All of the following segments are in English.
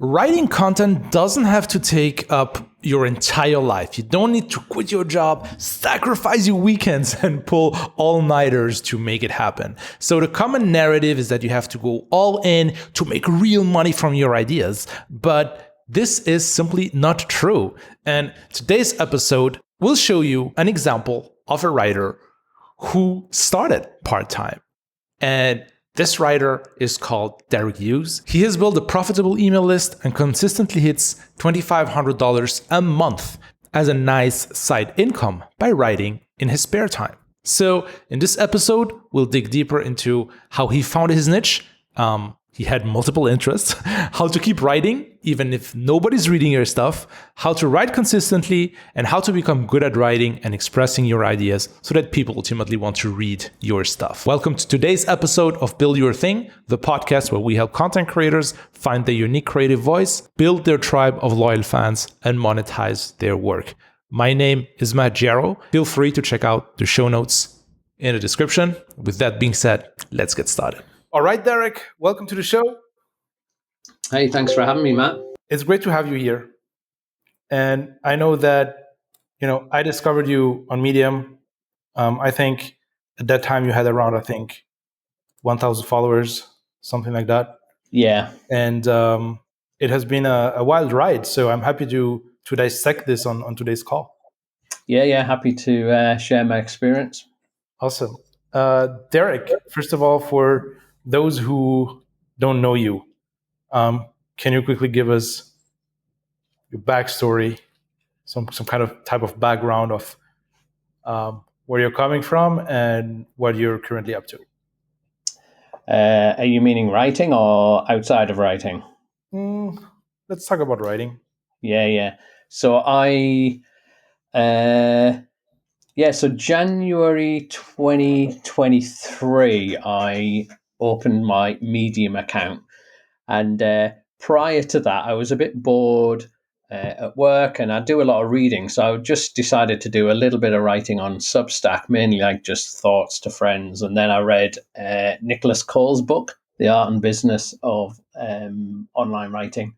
Writing content doesn't have to take up your entire life. You don't need to quit your job, sacrifice your weekends, and pull all-nighters to make it happen. So the common narrative is that you have to go all in to make real money from your ideas. But this is simply not true. And today's episode will show you an example of a writer who started part-time. And this writer is called Derek Hughes. He has built a profitable email list and consistently hits $2,500 a month as a nice side income by writing in his spare time. So in this episode, we'll dig deeper into how he found his niche. He had multiple interests, how to keep writing, even if nobody's reading your stuff, how to write consistently, and how to become good at writing and expressing your ideas so that people ultimately want to read your stuff. Welcome to today's episode of Build Your Thing, the podcast where we help content creators find their unique creative voice, build their tribe of loyal fans, and monetize their work. My name is Matt Jarrow. Feel free to check out the show notes in the description. With that being said, let's get started. All right, Derek, welcome to the show. Hey, thanks for having me, Matt. It's great to have you here. And I know that, I discovered you on Medium. I think at that time you had around, 1,000 followers, something like that. Yeah. And it has been a wild ride. So I'm happy to dissect this on today's call. Yeah. Happy to share my experience. Awesome. Derek, first of all, for those who don't know you, can you quickly give us your backstory, some kind of type of background of where you're coming from and what you're currently up to? Are you meaning writing or outside of writing? Let's talk about writing. Yeah. So so January 2023, I opened my Medium account. And prior to that, I was a bit bored at work and I do a lot of reading. So I just decided to do a little bit of writing on Substack, mainly like just thoughts to friends. And then I read Nicholas Cole's book, The Art and Business of Online Writing,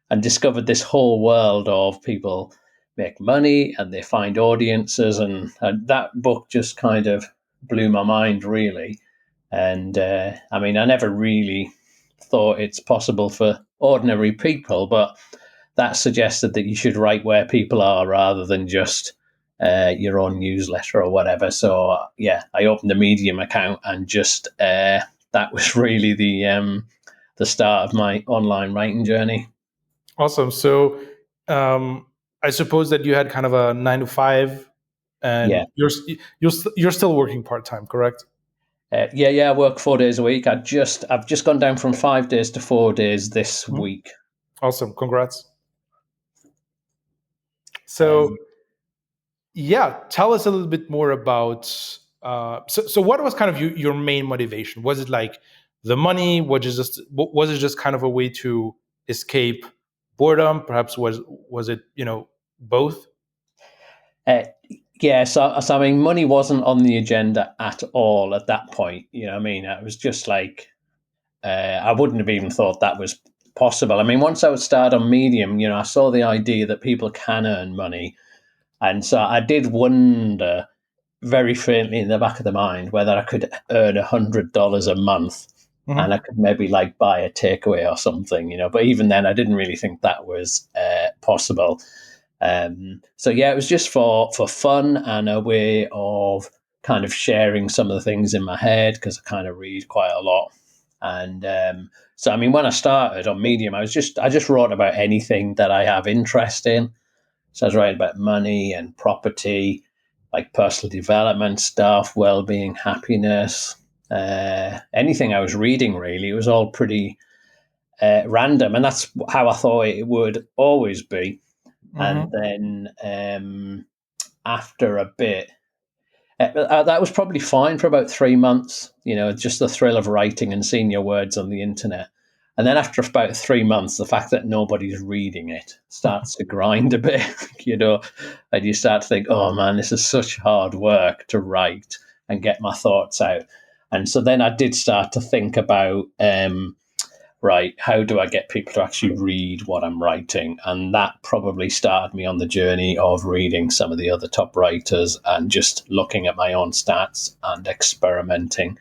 and discovered this whole world of people make money and they find audiences. And that book just kind of blew my mind, really. And I never really thought it's possible for ordinary people, but that suggested that you should write where people are rather than just your own newsletter or whatever. So I opened a Medium account and just that was really the start of my online writing journey. Awesome. So I suppose that you had kind of a 9 to 5, and you're still working part-time, correct? I work 4 days a week. I've just gone down from 5 days to 4 days this week. Awesome. Congrats. So, tell us a little bit more about, so what was kind of your main motivation? Was it like the money? Was it just kind of a way to escape boredom? Perhaps was it, both? So money wasn't on the agenda at all at that point. It was just like, I wouldn't have even thought that was possible. Once I would start on Medium, I saw the idea that people can earn money. And so I did wonder very faintly in the back of the mind whether I could earn $100 a month and I could maybe like buy a takeaway or something, But even then, I didn't really think that was possible. It was just for fun and a way of kind of sharing some of the things in my head because I kind of read quite a lot. And when I started on Medium, I just wrote about anything that I have interest in. So I was writing about money and property, like personal development stuff, well-being, happiness, anything I was reading, really. It was all pretty random. And that's how I thought it would always be. And then after a bit, that was probably fine for about 3 months, just the thrill of writing and seeing your words on the internet. And then after about 3 months, the fact that nobody's reading it starts to grind a bit, and you start to think, oh man, this is such hard work to write and get my thoughts out. And so then I did start to think about right, how do I get people to actually read what I'm writing? And that probably started me on the journey of reading some of the other top writers and just looking at my own stats and experimenting.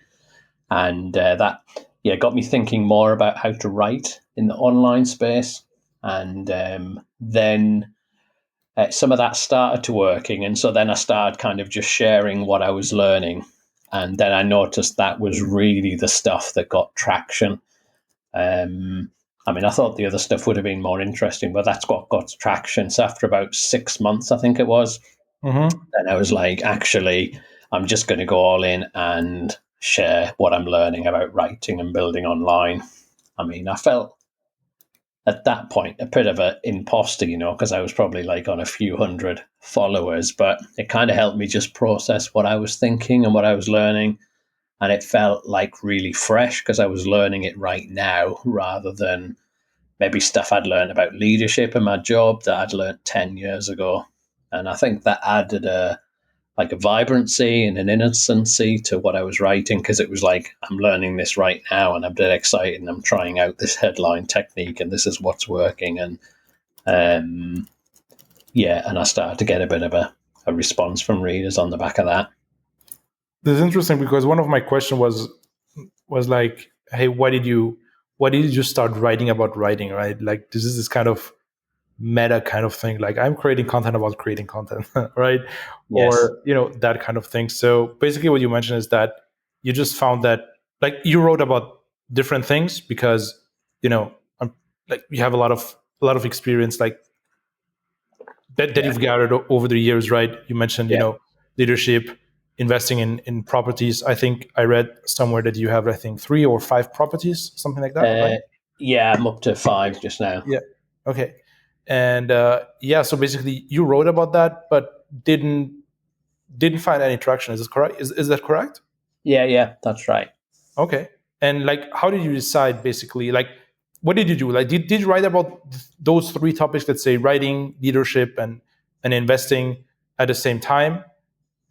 And that, yeah, got me thinking more about how to write in the online space. And then some of that started to working. And so then I started kind of just sharing what I was learning. And then I noticed that was really the stuff that got traction. I mean, I thought the other stuff would have been more interesting, but that's what got traction. So after about 6 months, I think it was, Mm-hmm. then I was like, actually, I'm just going to go all in and share what I'm learning about writing and building online. I mean, I felt at that point a bit of an imposter, because I was probably like on a few hundred followers, but it kind of helped me just process what I was thinking and what I was learning. And it felt like really fresh because I was learning it right now rather than maybe stuff I'd learned about leadership in my job that I'd learned 10 years ago. And I think that added a vibrancy and an innocency to what I was writing, because it was like, I'm learning this right now and I'm dead excited and I'm trying out this headline technique and this is what's working. And and I started to get a bit of a response from readers on the back of that. This is interesting because one of my question was like, hey, why did you just start writing about writing, right? Like, this is this kind of meta kind of thing, like I'm creating content about creating content, right? Yes. Or that kind of thing. So basically what you mentioned is that you just found that, like, you wrote about different things because like you have a lot of experience, like that Yeah. you've gathered over the years, right? You mentioned Yeah. leadership, investing in properties. I think I read somewhere that you have, I think, 3 or 5 properties, something like that, right? Yeah, I'm up to 5 just now. Yeah. Okay. And so basically you wrote about that, but didn't find any traction. Is this correct? Is that correct? Yeah, that's right. Okay. And like, how did you decide, basically? Like, what did you do? Like, did you write about those 3 topics, let's say writing, leadership, and investing at the same time?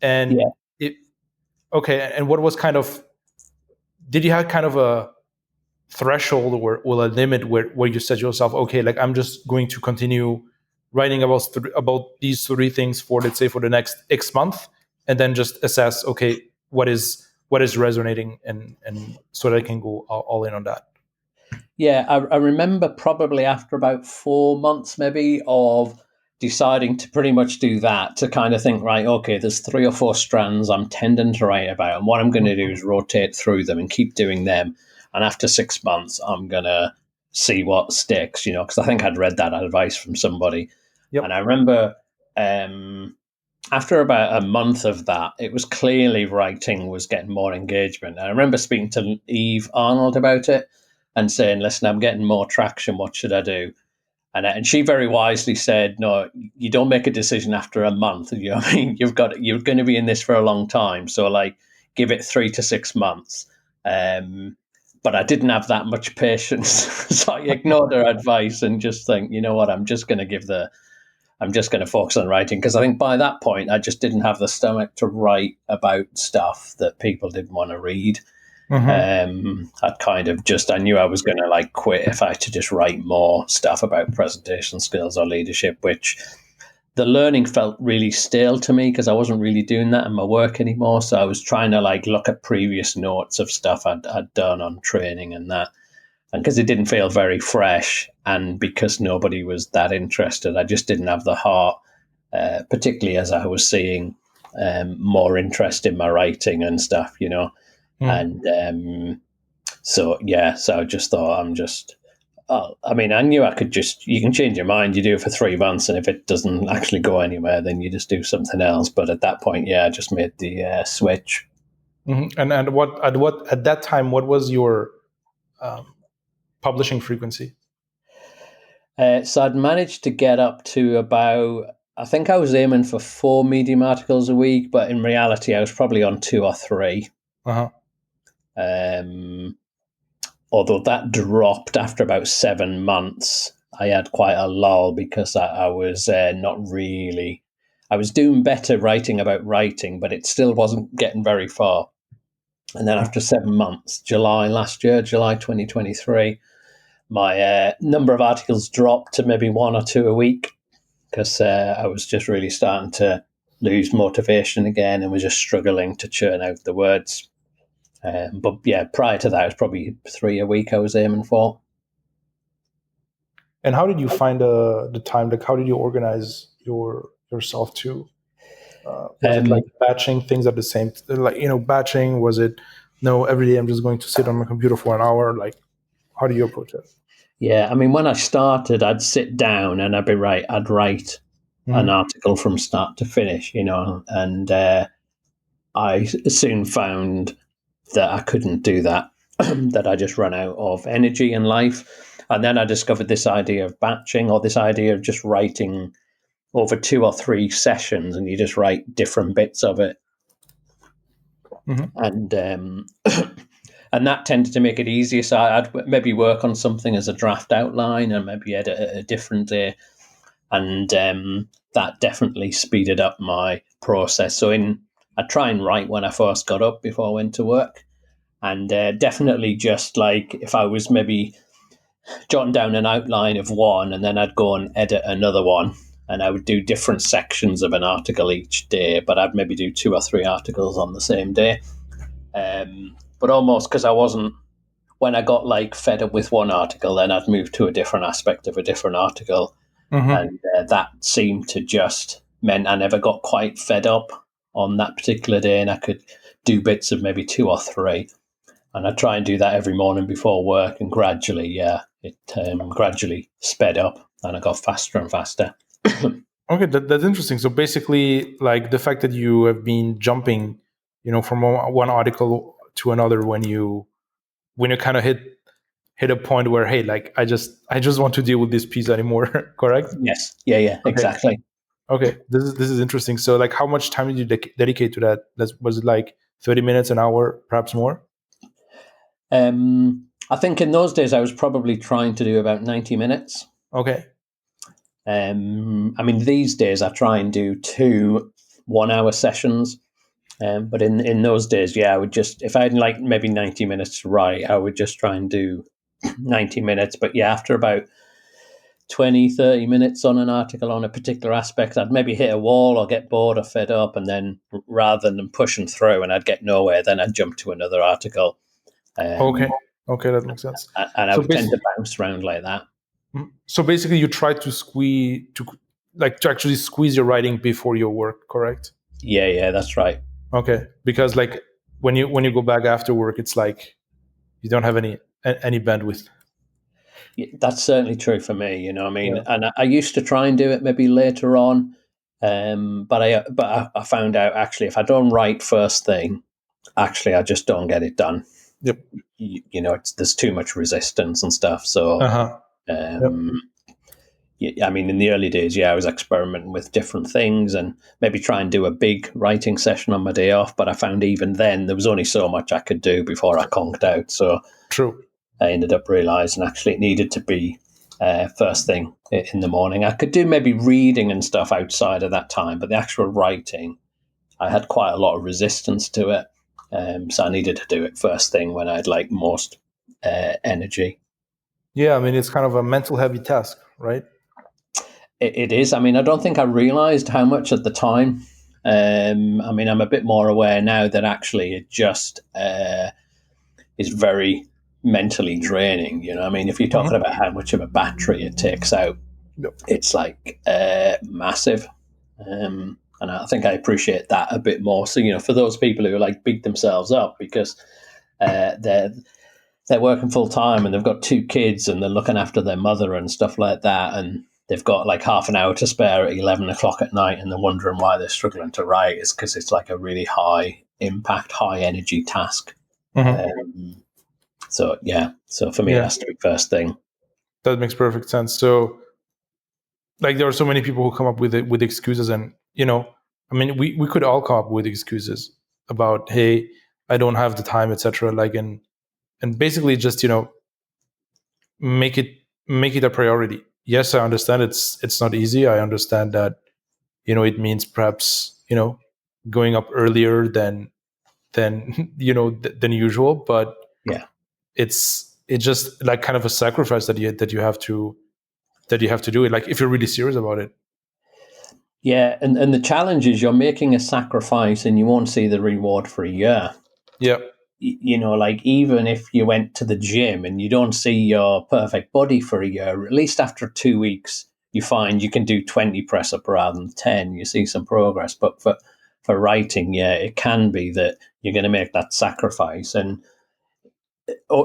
Yeah. And it, okay. And what was kind of, did you have kind of a threshold or a limit where you said to yourself, okay, like I'm just going to continue writing about these 3 things for, let's say, for the next X month, and then just assess, okay, what is resonating, and so that I can go all in on that. Yeah, I remember probably after about 4 months, maybe, of deciding to pretty much do that, to kind of think, right, okay, there's 3 or 4 strands I'm tending to write about, and what I'm going to do is rotate through them and keep doing them. And after 6 months, I'm going to see what sticks, because I think I'd read that advice from somebody. Yep. And I remember after about a month of that, it was clearly writing was getting more engagement. And I remember speaking to Eve Arnold about it and saying, listen, I'm getting more traction. What should I do? And she very wisely said, no, you don't make a decision after a month. You know what I mean? You're going to be in this for a long time. So like, give it 3 to 6 months. But I didn't have that much patience. So I ignored her advice and just think, you know what, I'm just going to focus on writing, because I think by that point I just didn't have the stomach to write about stuff that people didn't want to read. I knew I was going to like quit if I had to just write more stuff about presentation skills or leadership, which the learning felt really stale to me because I wasn't really doing that in my work anymore. So I was trying to like look at previous notes of stuff I'd done on training and that. And because it didn't feel very fresh, and because nobody was that interested, I just didn't have the heart, particularly as I was seeing more interest in my writing and stuff, And so I just thought, I knew I could you can change your mind. You do it for 3 months, and if it doesn't actually go anywhere, then you just do something else. But at that point, I just made the switch. And at that time, what was your publishing frequency? So I'd managed to get up to about, I think I was aiming for 4 Medium articles a week, but in reality, I was probably on 2 or 3. Uh-huh. Although that dropped after about 7 months. I had quite a lull because I was not really, I was doing better writing about writing, but it still wasn't getting very far. And then after 7 months, July 2023, my number of articles dropped to maybe 1 or 2 a week because I was just really starting to lose motivation again and was just struggling to churn out the words. But yeah, prior to that, it was probably 3 a week I was aiming for. And how did you find the time? Like, how did you organize yourself to? Was it like batching things at the same, like, batching? Was it, no, every day I'm just going to sit on my computer for an hour? Like, how do you approach it? Yeah, I mean, when I started, I'd sit down and I'd write an article from start to finish, and I soon found that I couldn't do that, that I just run out of energy in life. And then I discovered this idea of batching, or this idea of just writing over 2 or 3 sessions, and you just write different bits of it. And and that tended to make it easier. So I'd maybe work on something as a draft outline and maybe edit a different day. And that definitely speeded up my process. So I'd try and write when I first got up before I went to work. And definitely just like if I was maybe jotting down an outline of one and then I'd go and edit another one. And I would do different sections of an article each day, but I'd maybe do 2 or 3 articles on the same day. But almost because I wasn't, when I got like fed up with one article, then I'd move to a different aspect of a different article. And that seemed to just meant I never got quite fed up on that particular day, and I could do bits of maybe 2 or 3. And I try and do that every morning before work, and gradually, it gradually sped up, and I got faster and faster. Okay, that's interesting. So basically, like the fact that you have been jumping, from one article to another when you kind of hit a point where, hey, like I just want to deal with this piece anymore. Correct? Yes. Yeah. Okay. Exactly. Okay, this is interesting. So, like, how much time did you dedicate to that? Was it like 30 minutes, an hour, perhaps more? I think in those days I was probably trying to do about 90 minutes. Okay. I mean, these days I try and do 2 1-hour sessions. But in those days, I would just, if I had like maybe 90 minutes to write, I would just try and do 90 minutes. But after about 20, 30 minutes on an article on a particular aspect, I'd maybe hit a wall or get bored or fed up. And then rather than pushing through and I'd get nowhere, then I'd jump to another article. Okay, that makes sense. And I would tend to bounce around like that. So basically, you try to actually squeeze your writing before your work, correct? Yeah, that's right. Okay, because like when you go back after work, it's like you don't have any bandwidth. That's certainly true for me. I mean, and I used to try and do it maybe later on, but I found out actually if I don't write first thing, actually I just don't get it done. Yep. There's too much resistance and stuff. So, I mean, in the early days, I was experimenting with different things and maybe try and do a big writing session on my day off. But I found even then there was only so much I could do before I conked out. So true. I ended up realizing actually it needed to be first thing in the morning. I could do maybe reading and stuff outside of that time, but the actual writing, I had quite a lot of resistance to it. So I needed to do it first thing when I had like most energy. Yeah, I mean, it's kind of a mental heavy task, right? It is. I mean, I don't think I realized how much at the time. I mean, I'm a bit more aware now that actually it just is very mentally draining. I mean, if you're talking about how much of a battery it takes out, it's like massive. And I think I appreciate that a bit more. So, for those people who like beat themselves up because they're working full time and they've got 2 kids and they're looking after their mother and stuff like that, and they've got like half an hour to spare at 11 o'clock at night and they're wondering why they're struggling to write, is because it's like a really high impact, high energy task. So for me, it has to be first thing. That makes perfect sense. So, like, there are so many people who come up with excuses, and I mean, we could all come up with excuses about, hey, I don't have the time, etc. Like, and basically just make it a priority. Yes, I understand it's not easy. I understand that it means perhaps going up earlier than than usual, but it's just like kind of a sacrifice that you have to do it, like if you're really serious about it. Yeah, and the challenge is you're making a sacrifice and you won't see the reward for a year. Yeah. You know, like even if you went to the gym and you don't see your perfect body for a year, at least after 2 weeks, you find you can do 20 press up rather than 10. You see some progress. But for writing, yeah, it can be that you're going to make that sacrifice. And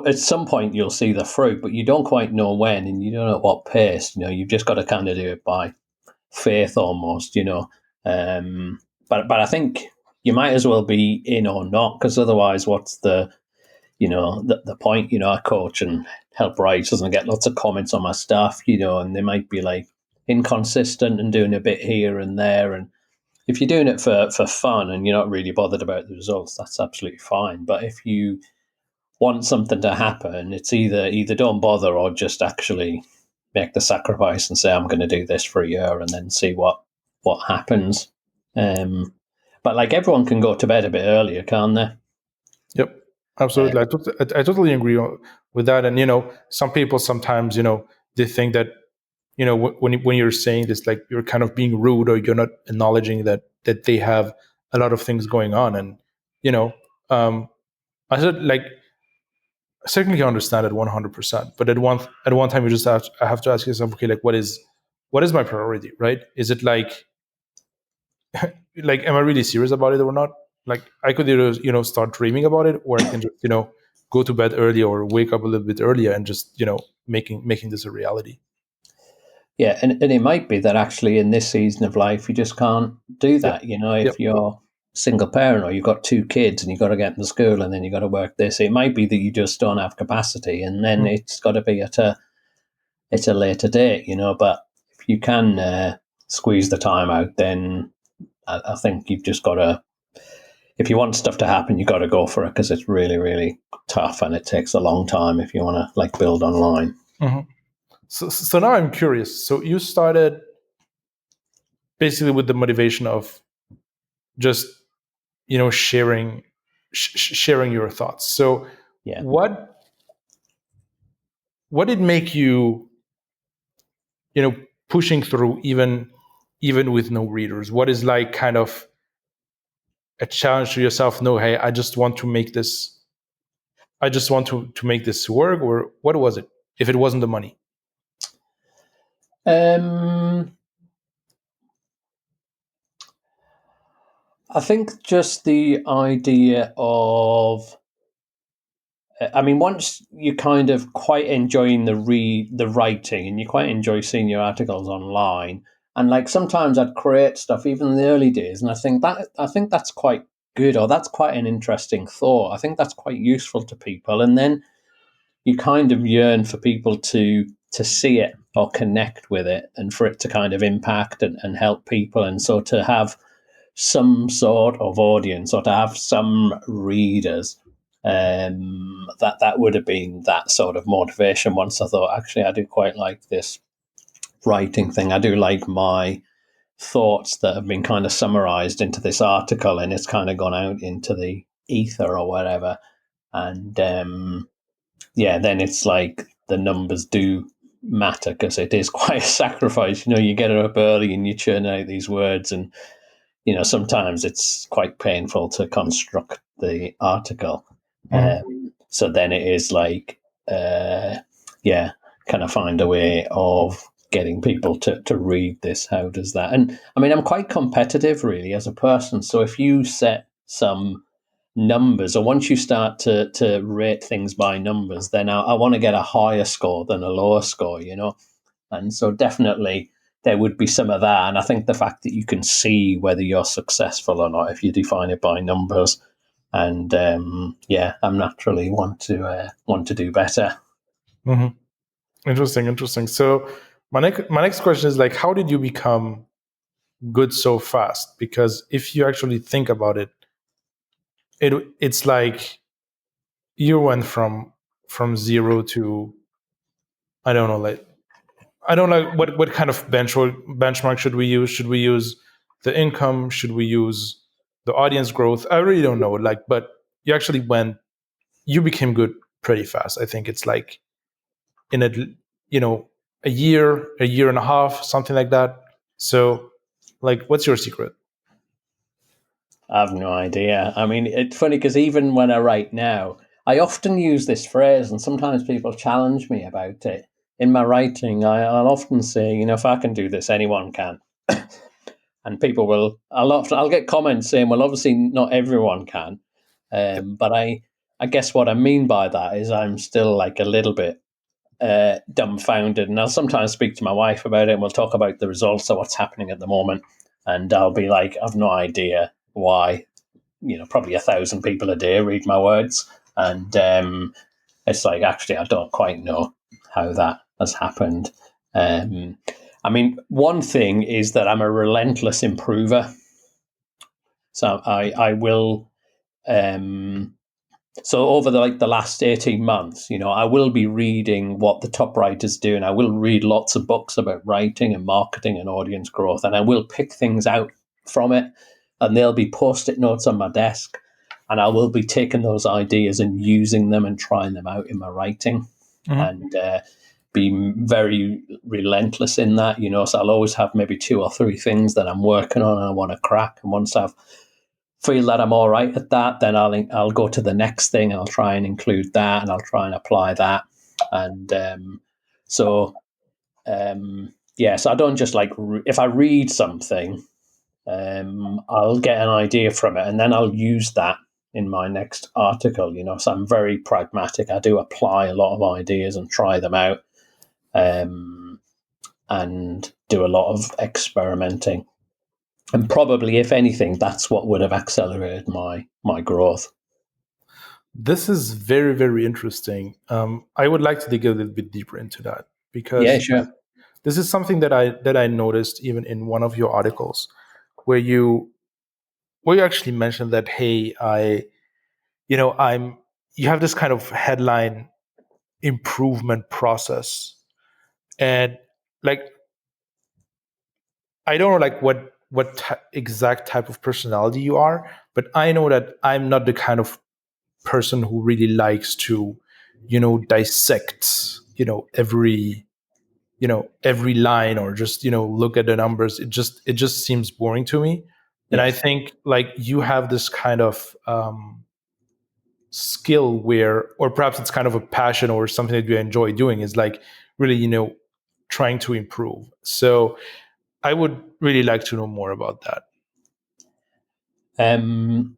at some point, you'll see the fruit, but you don't quite know when and you don't know at what pace. You know, you've just got to kind of do it by faith almost, you know. But I think you might as well be in or not, because otherwise, what's the the point? You know, I coach and help writers and I get lots of comments on my stuff, you know, and they might be like inconsistent and doing a bit here and there. And if you're doing it for fun and you're not really bothered about the results, that's absolutely fine. But if you want something to happen, it's either don't bother or just actually make the sacrifice and say I'm going to do this for a year and then see what happens. But like everyone can go to bed a bit earlier, can't they? Yep, absolutely. I totally agree with that. And some people sometimes they think that when you're saying this, like you're kind of being rude or you're not acknowledging that they have a lot of things going on. And um, I said, like, I certainly understand it 100%. But at one time, I have to ask yourself, okay, like what is my priority, right? Is it like am I really serious about it or not? Like I could either start dreaming about it, or I can just go to bed early or wake up a little bit earlier and just making this a reality. Yeah, and it might be that actually in this season of life you just can't do Yep. that. You know, Yep. if you're single parent or you've got two kids and you've got to get them to school and then you've got to work this, it might be that you just don't have capacity, and then Mm. it's got to be at a later date. You know, but if you can squeeze the time out, then I think you've just got to. If you want stuff to happen, you got to go for it because it's really, really tough and it takes a long time if you want to like build online. Mhm. So now I'm curious. So you started basically with the motivation of just sharing your thoughts. So Yeah. what did make you pushing through even with no readers? What is like kind of a challenge to yourself? No, hey, I just want to make this. I just want to make this work, or what was it? If it wasn't the money. Um, I think just the idea of, I mean, once you kind of quite enjoying the writing and you quite enjoy seeing your articles online, and like sometimes I'd create stuff even in the early days, and I think that's quite good, or that's quite an interesting thought. I think that's quite useful to people, and then you kind of yearn for people to see it or connect with it, and for it to kind of impact and help people, and so to have some sort of audience or to have some readers, that would have been that sort of motivation. Once I thought, actually, I do quite like this writing thing. I do like my thoughts that have been kind of summarized into this article, and it's kind of gone out into the ether or whatever. And yeah, then it's like the numbers do matter because it is quite a sacrifice. You know, you get up early and you churn out these words, and sometimes it's quite painful to construct the article. So then it is like, yeah, kind of find a way of getting people to read this. How does that? And I mean, I'm quite competitive really as a person. So if you set some numbers, or once you start to rate things by numbers, then I want to get a higher score than a lower score, And so definitely there would be some of that. And I think the fact that you can see whether you're successful or not if you define it by numbers. And yeah, I'm naturally want to do better. Mm-hmm. Interesting. So my next question is like, how did you become good so fast? Because if you actually think about it, it's like you went from zero to, I don't know, like, I don't know what kind of benchmark should we use? Should we use the income? Should we use the audience growth? I really don't know. Like, but you actually you became good pretty fast. I think it's like in a a year and a half, something like that. So, like, what's your secret? I have no idea. I mean, it's funny because even when I write now, I often use this phrase, and sometimes people challenge me about it. In my writing, I'll often say, if I can do this, anyone can. And people will. I'll get comments saying, "Well, obviously, not everyone can." But I guess what I mean by that is I'm still like a little bit dumbfounded, and I'll sometimes speak to my wife about it, and we'll talk about the results of what's happening at the moment, and I'll be like, "I've no idea why." Probably 1,000 people a day read my words, and it's like, actually, I don't quite know how that has happened. I mean, one thing is that I'm a relentless improver, so I will. So over the last 18 months, I will be reading what the top writers do, and I will read lots of books about writing and marketing and audience growth, and I will pick things out from it, and there'll be post-it notes on my desk, and I will be taking those ideas and using them and trying them out in my writing, and be very relentless in that. So I'll always have maybe 2 or 3 things that I'm working on and I want to crack, and once I've feel that I'm all right at that, then I'll go to the next thing. I'll try and include that, and I'll try and apply that. And so I don't just like if I read something, I'll get an idea from it, and then I'll use that in my next article. So I'm very pragmatic. I do apply a lot of ideas and try them out, and do a lot of experimenting. And probably, if anything, that's what would have accelerated my growth. This is very, very interesting. I would like to dig a little bit deeper into that Yeah, because sure. this is something that I noticed even in one of your articles, where you actually mentioned that, hey, you have this kind of headline improvement process, and like I don't know like what exact type of personality you are, but I know that I'm not the kind of person who really likes to dissect every line, or just look at the numbers. It just seems boring to me. And I Yes. think like you have this kind of skill where, or perhaps it's kind of a passion or something that you enjoy doing, is like really trying to improve. So I would really like to know more about that. Um,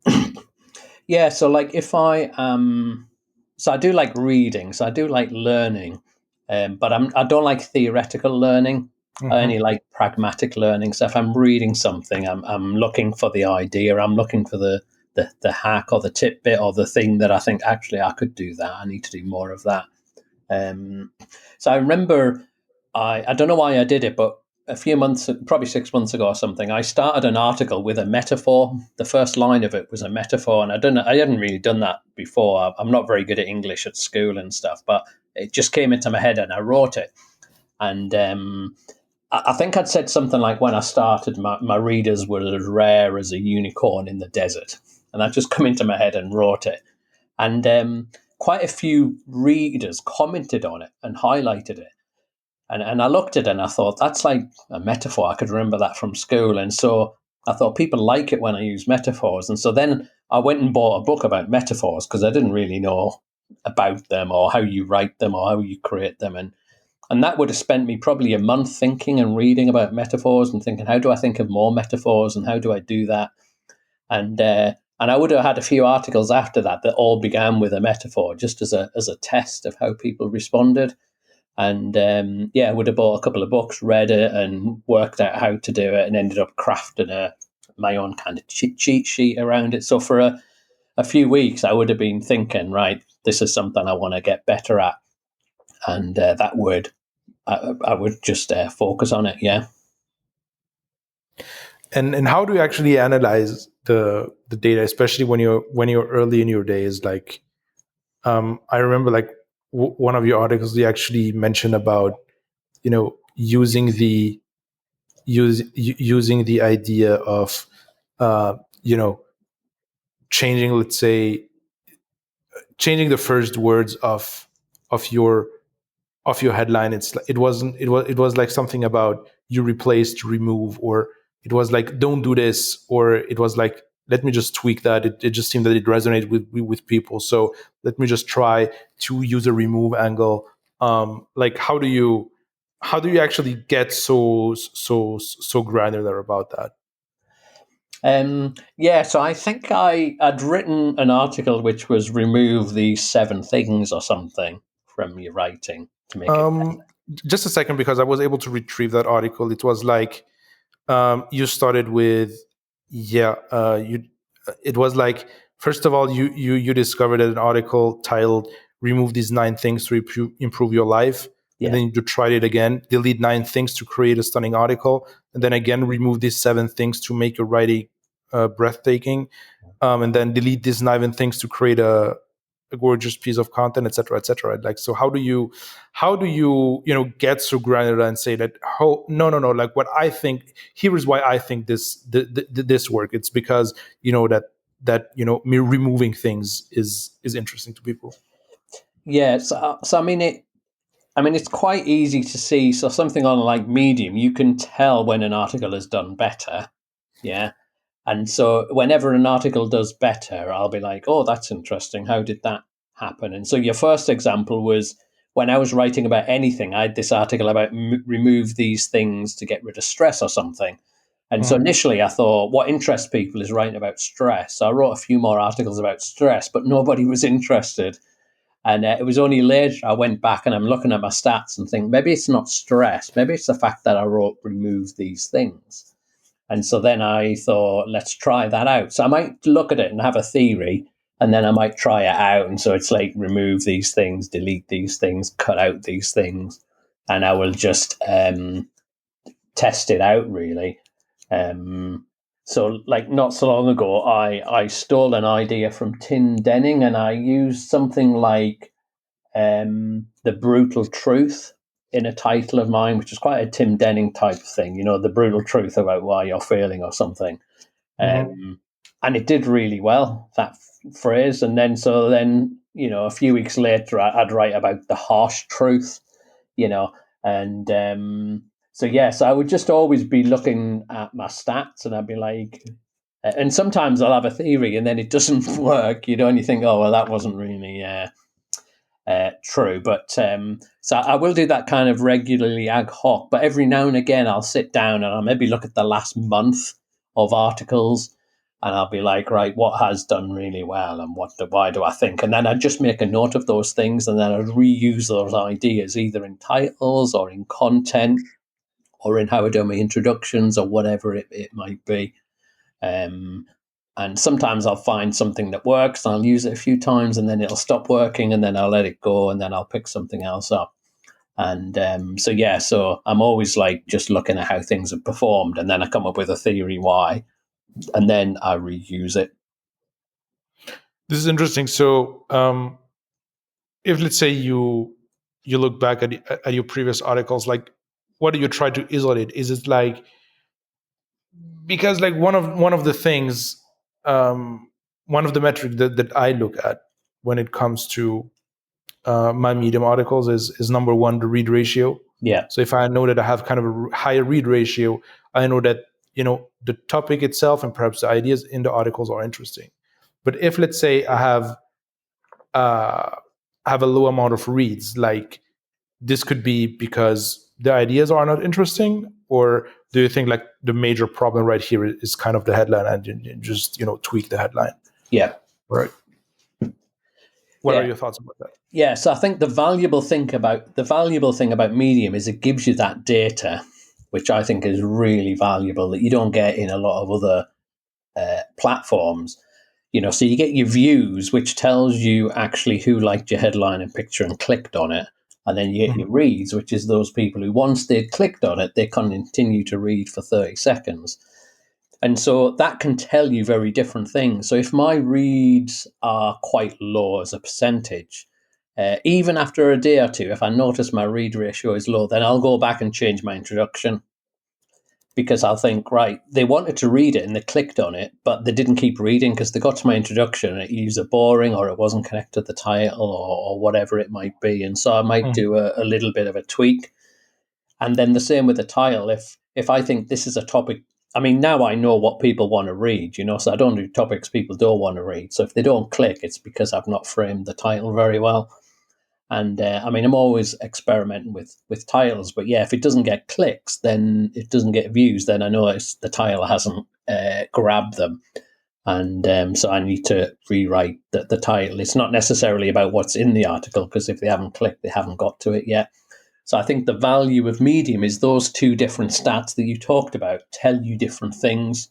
yeah. So, like, if so I do like reading. So I do like learning, but I don't like theoretical learning. I Hmm. only like pragmatic learning. So if I'm reading something, I'm looking for the idea. I'm looking for the hack or the tidbit or the thing that I think, actually, I could do that. I need to do more of that. Um, so I remember, I don't know why I did it, but a few months, probably 6 months ago or something, I started an article with a metaphor. The first line of it was a metaphor, and I hadn't really done that before. I'm not very good at English at school and stuff, but it just came into my head, and I wrote it. And I think I'd said something like, when I started, my readers were as rare as a unicorn in the desert, and that just come into my head and wrote it. And quite a few readers commented on it and highlighted it. And I looked at it and I thought, that's like a metaphor. I could remember that from school. And so I thought, people like it when I use metaphors. And so then I went and bought a book about metaphors, because I didn't really know about them, or how you write them, or how you create them. And that would have spent me probably a month thinking and reading about metaphors and thinking, how do I think of more metaphors and how do I do that? And I would have had a few articles after that that all began with a metaphor, just as a test of how people responded. And I would have bought a couple of books, read it, and worked out how to do it, and ended up crafting my own kind of cheat sheet around it. So for a few weeks, I would have been thinking, right, this is something I want to get better at, and I would just focus on it. Yeah. And how do you actually analyze the data, especially when you're early in your days? Like, I remember like one of your articles, you actually mentioned about using the idea of uh, you know changing, let's say, changing the first words of your headline. It was like something about you replace to remove, or it was like don't do this, or it was like let me just tweak that. It just seemed that it resonated with people, so let me just try to use a remove angle. Like how do you actually get so granular about that? Yeah, so I think I'd written an article which was remove these 7 things or something from your writing to make it um just a second, because I was able to retrieve that article. It was like you started with you it was like, first of all, you discovered an article titled remove these 9 things to improve your life, and yeah. then you tried it again, delete 9 things to create a stunning article, and then again remove these 7 things to make your writing breathtaking, and then delete these 9 things to create a gorgeous piece of content, etc., etc. Like, so how do you get so granular and say that, oh, no, like what I think, here is why I think this work. It's because me removing things is interesting to people. Yeah, so I mean, it's quite easy to see. So something on like Medium, you can tell when an article has done better. Yeah. And so whenever an article does better, I'll be like, oh, that's interesting. How did that happen? And so your first example was when I was writing about anything, I had this article about remove these things to get rid of stress or something. And so Mhm. initially I thought, what interests people is writing about stress. So I wrote a few more articles about stress, but nobody was interested. And it was only later I went back and I'm looking at my stats and think maybe it's not stress. Maybe it's the fact that I wrote remove these things. And so then I thought, let's try that out. So I might look at it and have a theory, and then I might try it out. And so it's like remove these things, delete these things, cut out these things, and I will just test it out really. So like not so long ago, I stole an idea from Tim Denning, and I used something like the brutal truth in a title of mine, which is quite a Tim Denning type thing, the brutal truth about why you're failing or something. Mhm. And it did really well, that phrase. And then, a few weeks later, I'd write about the harsh truth, you know, and so, yes, I would just always be looking at my stats and I'd be like, and sometimes I'll have a theory and then it doesn't work, and you think, oh, well, that wasn't really true. But so I will do that kind of regularly ad hoc, but every now and again I'll sit down and I'll maybe look at the last month of articles and I'll be like, right, what has done really well and why do I think? And then I just make a note of those things and then I reuse those ideas either in titles or in content or in how I do my introductions or whatever it might be. Um, and sometimes I'll find something that works and I'll use it a few times and then it'll stop working and then I'll let it go and then I'll pick something else up. And so I'm always like just looking at how things have performed and then I come up with a theory why and then I reuse it. This is interesting. So, if let's say you look back at your previous articles, like what do you try to isolate? Is it like, because like one of the things, one of the metrics that I look at when it comes to my Medium articles is number one, the read ratio. Yeah. So if I know that I have kind of a higher read ratio, I know that the topic itself and perhaps the ideas in the articles are interesting. But if let's say uh, I have a low amount of reads, like this could be because the ideas are not interesting, or do you think like the major problem right here is kind of the headline and you just tweak the headline? Yeah. Right. What are Yeah. your thoughts about that? Yeah. So I think the valuable thing about Medium is it gives you that data, which I think is really valuable that you don't get in a lot of other platforms. So you get your views, which tells you actually who liked your headline and picture and clicked on it. And then you get Mhm. your reads, which is those people who, once they've clicked on it, they continue to read for 30 seconds. And so that can tell you very different things. So if my reads are quite low as a percentage, even after a day or two, if I notice my read ratio is low, then I'll go back and change my introduction because I'll think, right, they wanted to read it and they clicked on it, but they didn't keep reading because they got to my introduction and it either boring or it wasn't connected to the title or whatever it might be. And so I might do a little bit of a tweak. And then the same with the title. If I think this is a topic, I mean, now I know what people want to read, so I don't do topics people don't want to read. So if they don't click, it's because I've not framed the title very well. And I mean, I'm always experimenting with titles, but yeah, if it doesn't get clicks, then it doesn't get views, then I know the title hasn't grabbed them. And so I need to rewrite the title. It's not necessarily about what's in the article, because if they haven't clicked, they haven't got to it yet. So I think the value of Medium is those two different stats that you talked about tell you different things.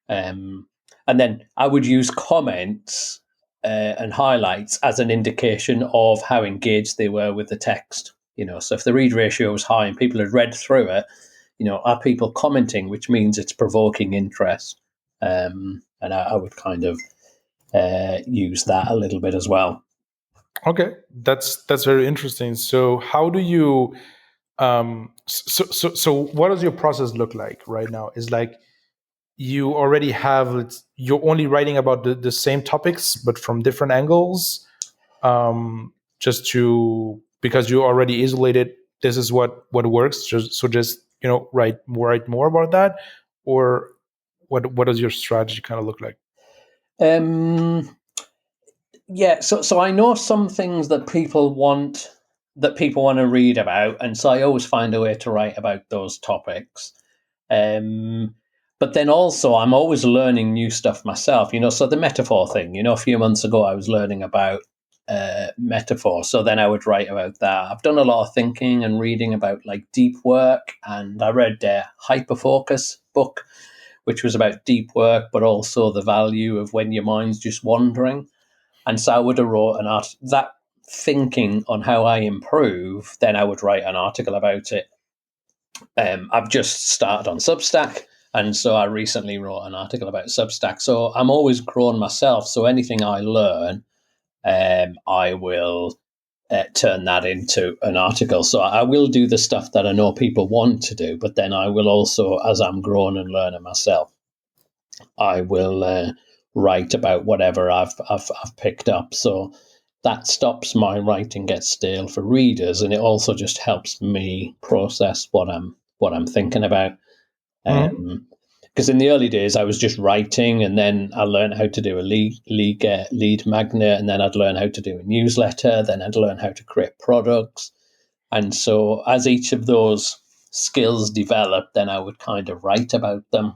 And then I would use comments and highlights as an indication of how engaged they were with the text. So if the read ratio was high and people had read through it, are people commenting, which means it's provoking interest. And I would kind of use that a little bit as well. Okay, that's very interesting. So how do you so what does your process look like right now? Is like you already have, you're only writing about the same topics but from different angles, because you already isolated this is what works, just write more about that, or what does your strategy kind of look like? Yeah, so I know some things that people want to read about, and so I always find a way to write about those topics. But then also I'm always learning new stuff myself, so the metaphor thing, a few months ago I was learning about metaphor, so then I would write about that. I've done a lot of thinking and reading about like deep work, and I read Hyperfocus book, which was about deep work, but also the value of when your mind's just wandering. And so I would have wrote that thinking on how I improve, then I would write an article about it. I've just started on Substack, and so I recently wrote an article about Substack. So I'm always growing myself. So anything I learn, I will turn that into an article. So I will do the stuff that I know people want to do, but then I will also, as I'm growing and learning myself, I will write about whatever I've picked up. So that stops my writing get stale for readers, and it also just helps me process what I'm thinking about. Because in the early days, I was just writing, and then I learned how to do a lead magnet, and then I'd learn how to do a newsletter, then I'd learn how to create products. And so as each of those skills developed, then I would kind of write about them.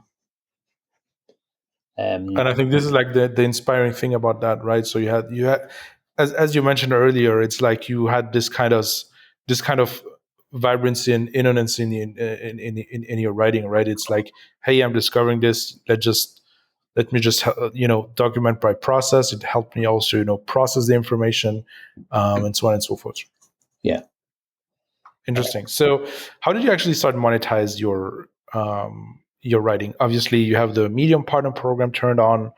And I think this is like the inspiring thing about that, right? So you had as you mentioned earlier, it's like you had this kind of vibrancy and innocence in your writing, right? It's like, hey, I'm discovering this. Let me just document my process. It helped me also process the information, and so on and so forth. Yeah. Interesting. So how did you actually start monetize your writing? Obviously, you have the Medium Partner Program turned on,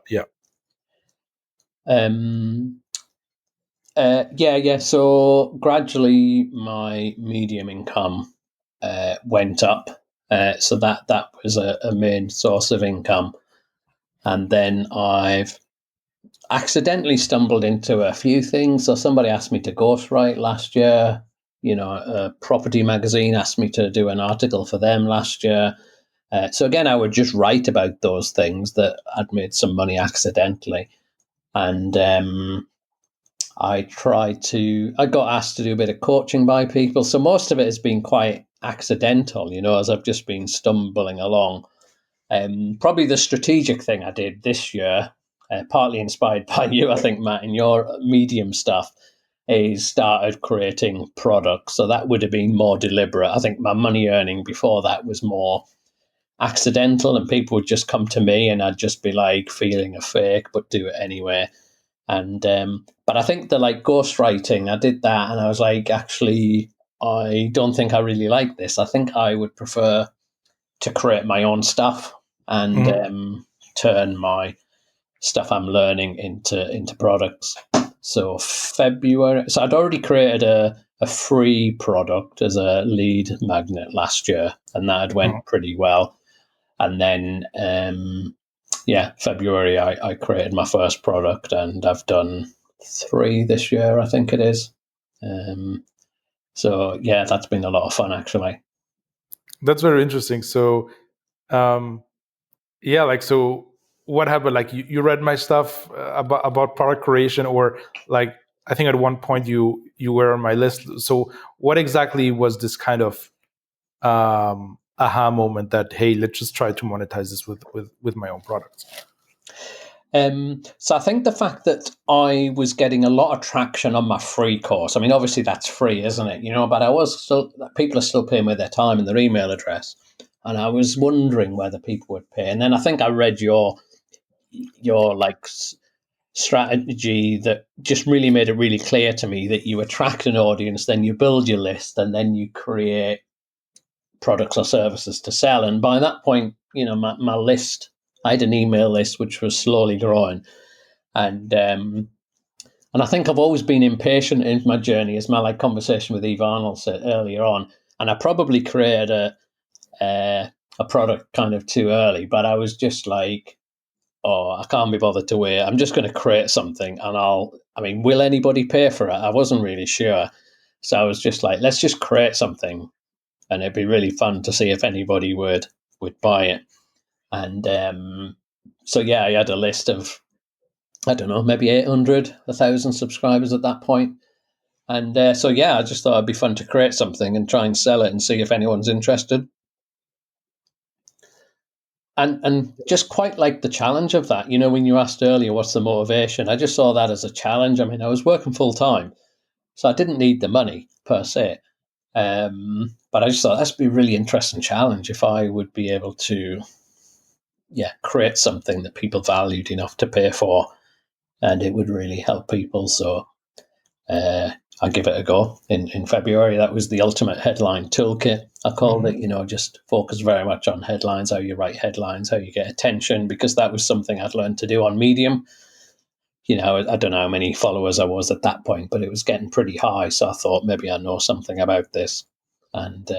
yeah. Yeah. So gradually, my Medium income went up. So that was a main source of income, and then I've accidentally stumbled into a few things. So somebody asked me to ghostwrite last year. A property magazine asked me to do an article for them last year. So again, I would just write about those things that I'd made some money accidentally. And I got asked to do a bit of coaching by people. So most of it has been quite accidental, as I've just been stumbling along. Probably the strategic thing I did this year, partly inspired by you, I think, Matt, in your Medium stuff, is started creating products. So that would have been more deliberate. I think my money earning before that was more accidental, and people would just come to me and I'd just be like feeling a fake, but do it anyway. And but I think the ghostwriting, I did that and I was like, actually, I don't think I really like this. I think I would prefer to create my own stuff and turn my stuff I'm learning into products. So February, so I'd already created a free product as a lead magnet last year, and that had went pretty well. And then, February, I created my first product, and I've done 3 this year, I think it is. So yeah, that's been a lot of fun, actually. That's very interesting. So, so what happened? Like you read my stuff about product creation, or like I think at one point you were on my list. So what exactly was this kind of aha moment that, hey, let's just try to monetize this with my own products? So I think the fact that I was getting a lot of traction on my free course. I mean, obviously that's free, isn't it? But people are still paying with their time and their email address, and I was wondering whether people would pay. And then I think I read your like strategy that just really made it really clear to me that you attract an audience, then you build your list, and then you create products or services to sell. And by that point, my list, I had an email list which was slowly growing. And I think I've always been impatient in my journey, as my conversation with Eve Arnold said earlier on. And I probably created a product kind of too early, but I was just like, oh, I can't be bothered to wait. I'm just going to create something, and will anybody pay for it? I wasn't really sure. So I was just like, let's just create something, and it'd be really fun to see if anybody would buy it. And I had a list of, I don't know, maybe 800, 1,000 subscribers at that point. And I just thought it'd be fun to create something and try and sell it and see if anyone's interested. And just quite like the challenge of that. When you asked earlier, what's the motivation? I just saw that as a challenge. I mean, I was working full time, so I didn't need the money per se. But I just thought that'd be a really interesting challenge if I would be able to, create something that people valued enough to pay for, and it would really help people. So I give it a go in February. That was the ultimate headline toolkit, I called it. Just focus very much on headlines, how you write headlines, how you get attention, because that was something I'd learned to do on Medium. I don't know how many followers I was at that point, but it was getting pretty high. So I thought maybe I know something about this. And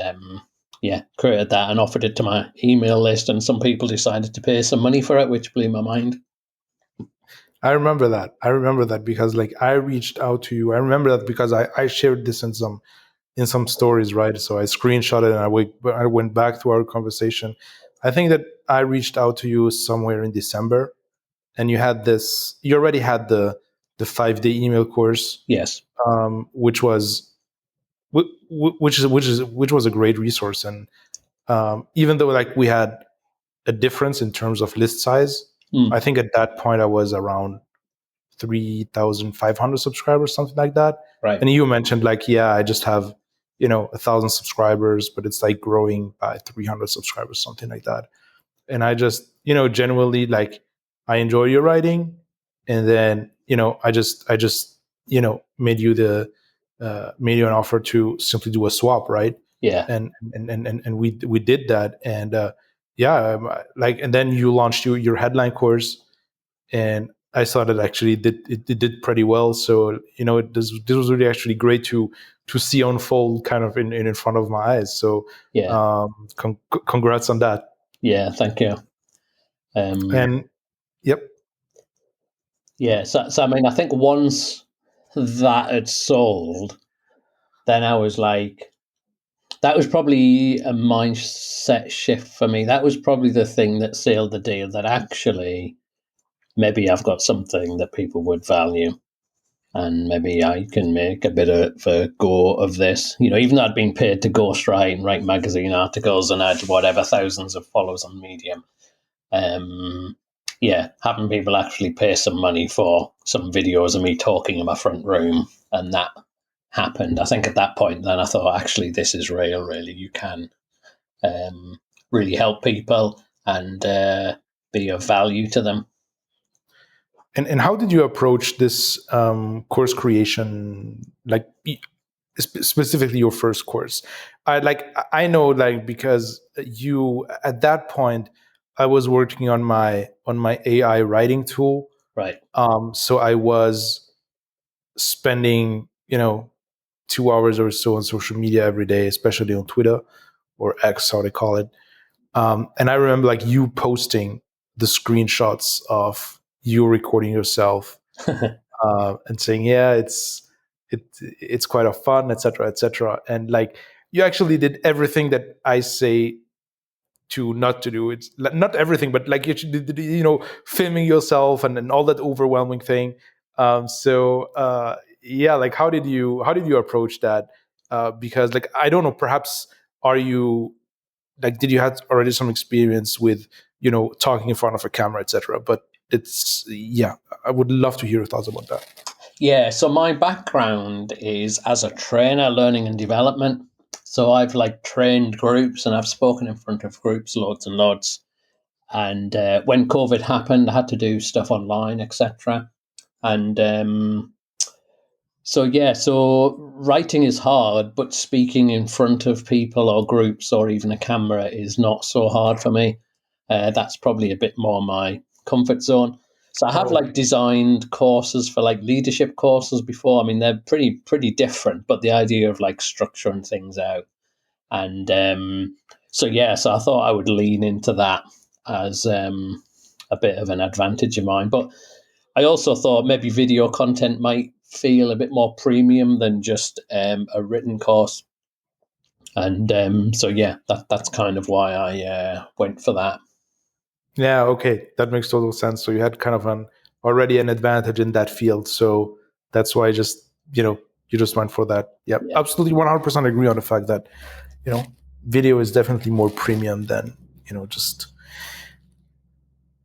created that and offered it to my email list. And some people decided to pay some money for it, which blew my mind. I remember that because I reached out to you. I remember that because I shared this in some stories, right? So I screenshotted and I went back to our conversation. I think that I reached out to you somewhere in December, and you already had the 5-day email course. Yes. Which was a great resource. And even though we had a difference in terms of list size, I think at that point I was around 3,500 subscribers, something like that. Right. And you mentioned I just have 1,000 subscribers, but it's growing by 300 subscribers, something like that. And I just genuinely I enjoy your writing, and then I just made you an offer to simply do a swap, right? Yeah. And we did that, and and then you launched your headline course, and I saw that actually it did pretty well. So this was really actually great to see unfold kind of in front of my eyes. So congrats on that. Yeah, thank you. And yep. Yeah, so I think once that had sold, then I was like, that was probably a mindset shift for me. That was probably the thing that sealed the deal, that actually maybe I've got something that people would value, and maybe I can make a bit of a go of this. Even though I'd been paid to ghostwrite and write magazine articles and had whatever thousands of followers on Medium, having people actually pay some money for some videos of me talking in my front room, and that happened. I think at that point, then I thought, actually, this is real. Really, you can really help people and be of value to them. And how did you approach this course creation? Specifically your first course. I know because you at that point I was working on my AI writing tool. Right. So I was spending 2 hours or so on social media every day, especially on Twitter or X, how they call it. And I remember like you posting the screenshots of you recording yourself and saying, "Yeah, it's quite a fun, etc., etc." And like you actually did everything that I say to not to do. It's not everything, but like filming yourself and all that overwhelming thing. Yeah, like how did you approach that? Because like I don't know, perhaps are you like did you have already some experience with talking in front of a camera, etc. But it's yeah, I would love to hear your thoughts about that. Yeah, so my background is as a trainer, learning and development. So I've like trained groups and I've spoken in front of groups loads and loads. And when COVID happened, I had to do stuff online, etc. And so writing is hard, but speaking in front of people or groups or even a camera is not so hard for me. That's probably a bit more my comfort zone. So I have Oh, like designed courses for like leadership courses before. I mean, they're pretty different, but the idea of like structuring things out. And so I thought I would lean into that as a bit of an advantage of mine. But I also thought maybe video content might feel a bit more premium than just a written course. And that's kind of why I went for that. yeah, okay, that makes total sense. So you had kind of an advantage in that field, so that's why you just went for that. Yeah, Yeah, absolutely, 100% agree on the fact that you know video is definitely more premium than just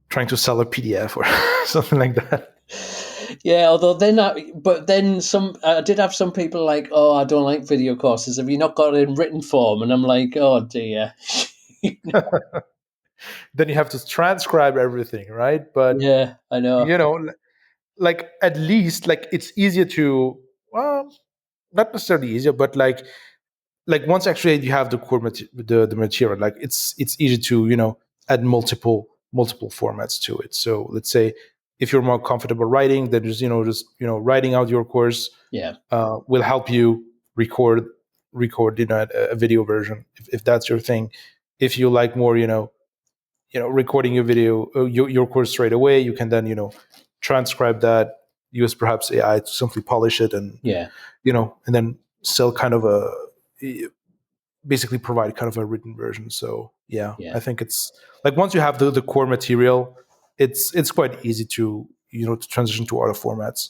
trying to sell a PDF or something like that. yeah. Although then, but then I did have some people like, oh, I don't like video courses. Have you not got it in written form? And I'm like, oh dear. Then you have to transcribe everything, right? But Yeah, I know. you know, like at least like it's easier to well, not necessarily easier, but like once actually you have the the material, like it's easy to add multiple formats to it. So let's say if you're more comfortable writing, then just writing out your course Yeah, will help you record a video version if that's your thing. If you like more recording your video your course straight away, you can then transcribe that, use perhaps AI to simply polish it, and yeah, and then sell kind of basically provide kind of a written version. So yeah, I yeah, think it's like once you have the core material, it's quite easy to to transition to other formats.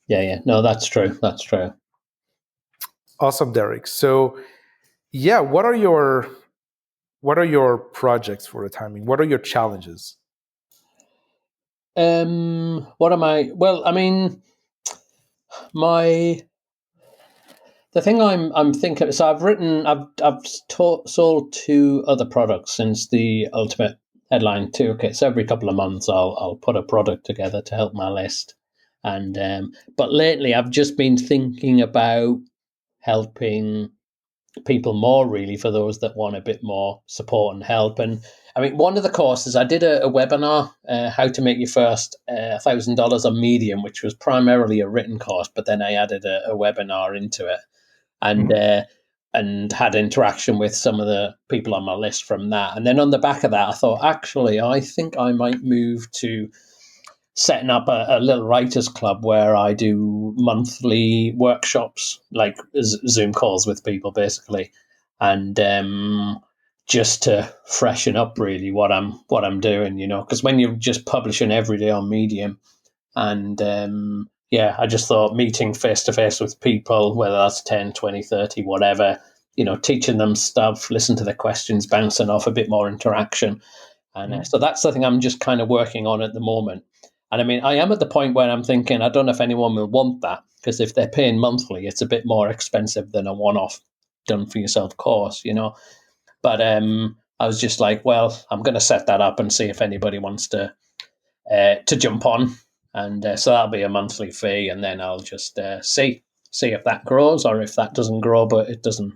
yeah. No, that's true. That's true. Awesome, Derek. So yeah, what are your projects for the timing? What are your challenges? What am I? Well, I mean, my the thing I'm thinking. So I've sold two other products since the Ultimate Headline 2 kit. So every couple of months, I'll put a product together to help my list. And but lately, I've just been thinking about helping people more, really, for those that want a bit more support and help. And I mean, one of the courses I did a webinar, how to make your first $1,000 on Medium, which was primarily a written course, but then I added a webinar into it, and Mhm. and had interaction with some of the people on my list from that. And then on the back of that, I thought, actually, I think I might move to setting up a little writers club where I do monthly workshops, like Zoom calls with people, basically, and just to freshen up really what I'm doing, because when you're just publishing every day on Medium, and I just thought meeting face to face with people, whether that's 10, 20, 30, whatever, teaching them stuff, listen to their questions, bouncing off a bit more interaction. And Mhm. so that's something I'm just kind of working on at the moment. And I mean, I am at the point where I'm thinking, I don't know if anyone will want that, because if they're paying monthly, it's a bit more expensive than a one off done for yourself course. But I was just like, well, I'm going to set that up and see if anybody wants to jump on. And so that'll be a monthly fee. And then I'll just see if that grows or if that doesn't grow, but it doesn't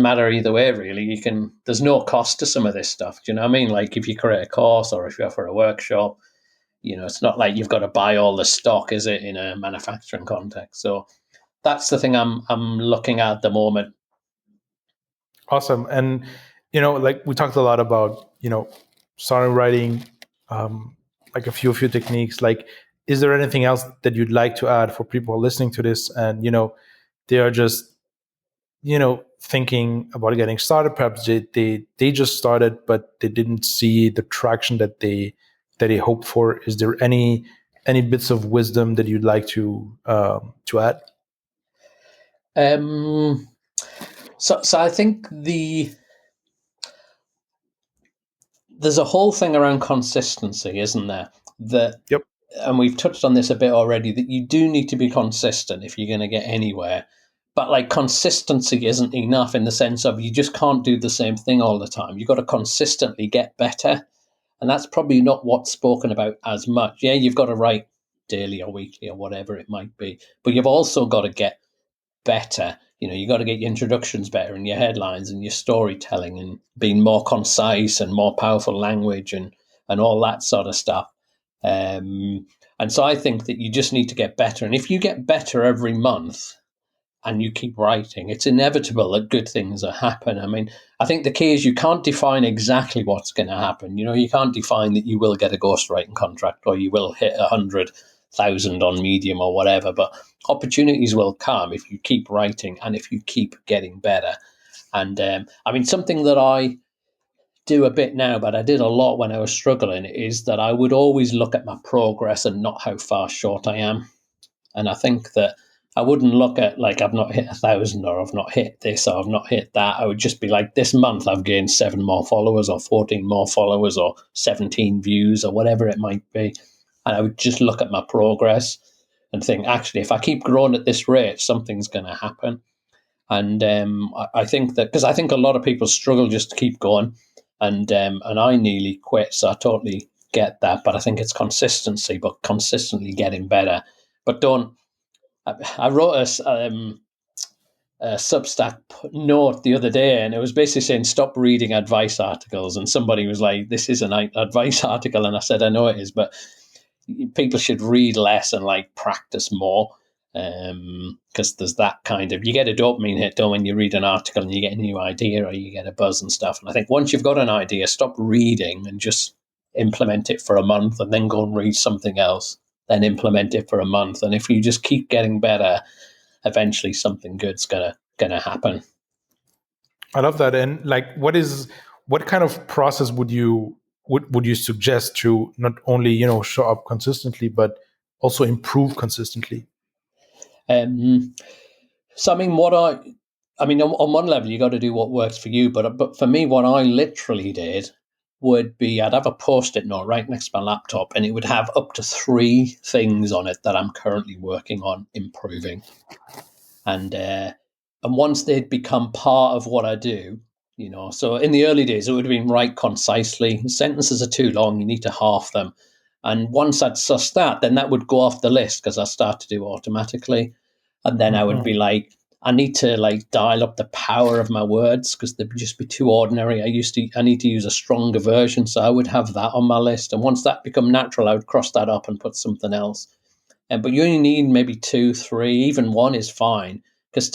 matter either way, really. There's no cost to some of this stuff. Do you know what I mean? Like if you create a course or if you offer a workshop, it's not like you've got to buy all the stock, is it, in a manufacturing context? So that's the thing I'm looking at the moment. Awesome. And, like we talked a lot about, songwriting, like a few techniques. Like, is there anything else that you'd like to add for people listening to this? And, they are just, thinking about getting started. Perhaps they just started, but they didn't see the traction that they hoped for. Is there any bits of wisdom that you'd like to add? So I think there's a whole thing around consistency, isn't there? Yep. And we've touched on this a bit already, that you do need to be consistent if you're going to get anywhere. But like, consistency isn't enough in the sense of you just can't do the same thing all the time. You've got to consistently get better. And that's probably not what's spoken about as much. Yeah, you've got to write daily or weekly or whatever it might be, but you've also got to get better. You got to get your introductions better and your headlines and your storytelling and being more concise and more powerful language and all that sort of stuff. And so I think that you just need to get better. And if you get better every month and you keep writing, it's inevitable that good things will happen. I mean, I think the key is you can't define exactly what's going to happen. You can't define that you will get a ghostwriting contract or you will hit 100,000 on Medium or whatever, but opportunities will come if you keep writing and if you keep getting better. And I mean, something that I do a bit now, but I did a lot when I was struggling, is that I would always look at my progress and not how far short I am. And I think that I wouldn't look at like I've not hit 1,000 or I've not hit this or I've not hit that. I would just be like, this month I've gained 7 more followers or 14 more followers or 17 views or whatever it might be. And I would just look at my progress and think, actually, if I keep growing at this rate, something's going to happen. And I think that, because I think a lot of people struggle just to keep going, and I nearly quit, so I totally get that. But I think it's consistency, but consistently getting better. But don't. I wrote a Substack note the other day, and it was basically saying stop reading advice articles. And somebody was like, "This is an advice article," and I said, "I know it is, but people should read less and like practice more." Because there's that kind of, you get a dopamine hit when you read an article and you get a new idea or you get a buzz and stuff. And I think once you've got an idea, stop reading and just implement it for a month, and then go and read something else, then implement it for a month. And if you just keep getting better, eventually something good's gonna happen. I love that. And like, what kind of process would you suggest to not only show up consistently, but also improve consistently? So I mean, on one level, you got to do what works for you. But for me, what I literally did would be, I'd have a post-it note right next to my laptop, and it would have up to 3 things on it that I'm currently working on improving. And once they'd become part of what I do, so in the early days, it would have been write concisely. Sentences are too long; you need to half them. And once I'd sussed that, then that would go off the list because I start to do automatically. And then I would be like, I need to like dial up the power of my words because they'd just be too ordinary. I need to use a stronger version. So I would have that on my list. And once that become natural, I would cross that up and put something else. But you only need maybe 2, 3, even 1 is fine, because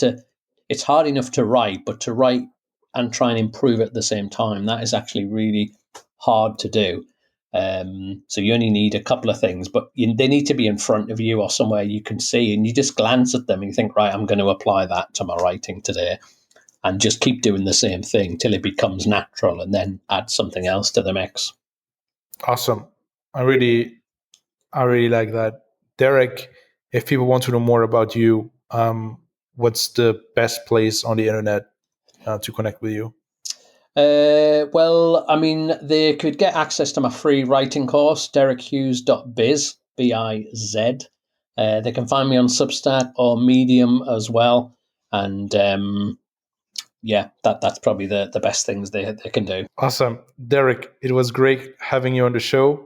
it's hard enough to write, but to write and try and improve at the same time, that is actually really hard to do. So you only need a couple of things, but they need to be in front of you or somewhere you can see, and you just glance at them and you think, right, I'm going to apply that to my writing today, and just keep doing the same thing till it becomes natural, and then add something else to the mix. Awesome. I really like that. Derek, if people want to know more about you, what's the best place on the internet to connect with you? Well, I mean, they could get access to my free writing course, derekhughes.biz, B-I-Z. They can find me on Substack or Medium as well. And that's probably the best things they can do. Awesome. Derek, it was great having you on the show.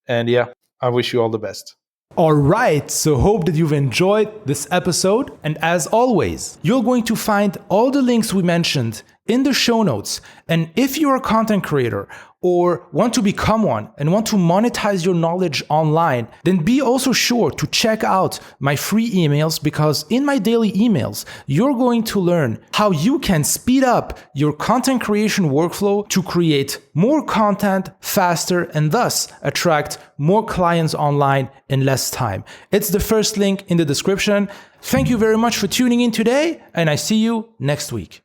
And yeah, I wish you all the best. All right, so hope that you've enjoyed this episode. And as always, you're going to find all the links we mentioned in the show notes. And if you're a content creator or want to become one and want to monetize your knowledge online, then be also sure to check out my free emails, because in my daily emails, you're going to learn how you can speed up your content creation workflow to create more content faster and thus attract more clients online in less time. It's the first link in the description. Thank you very much for tuning in today, and I see you next week.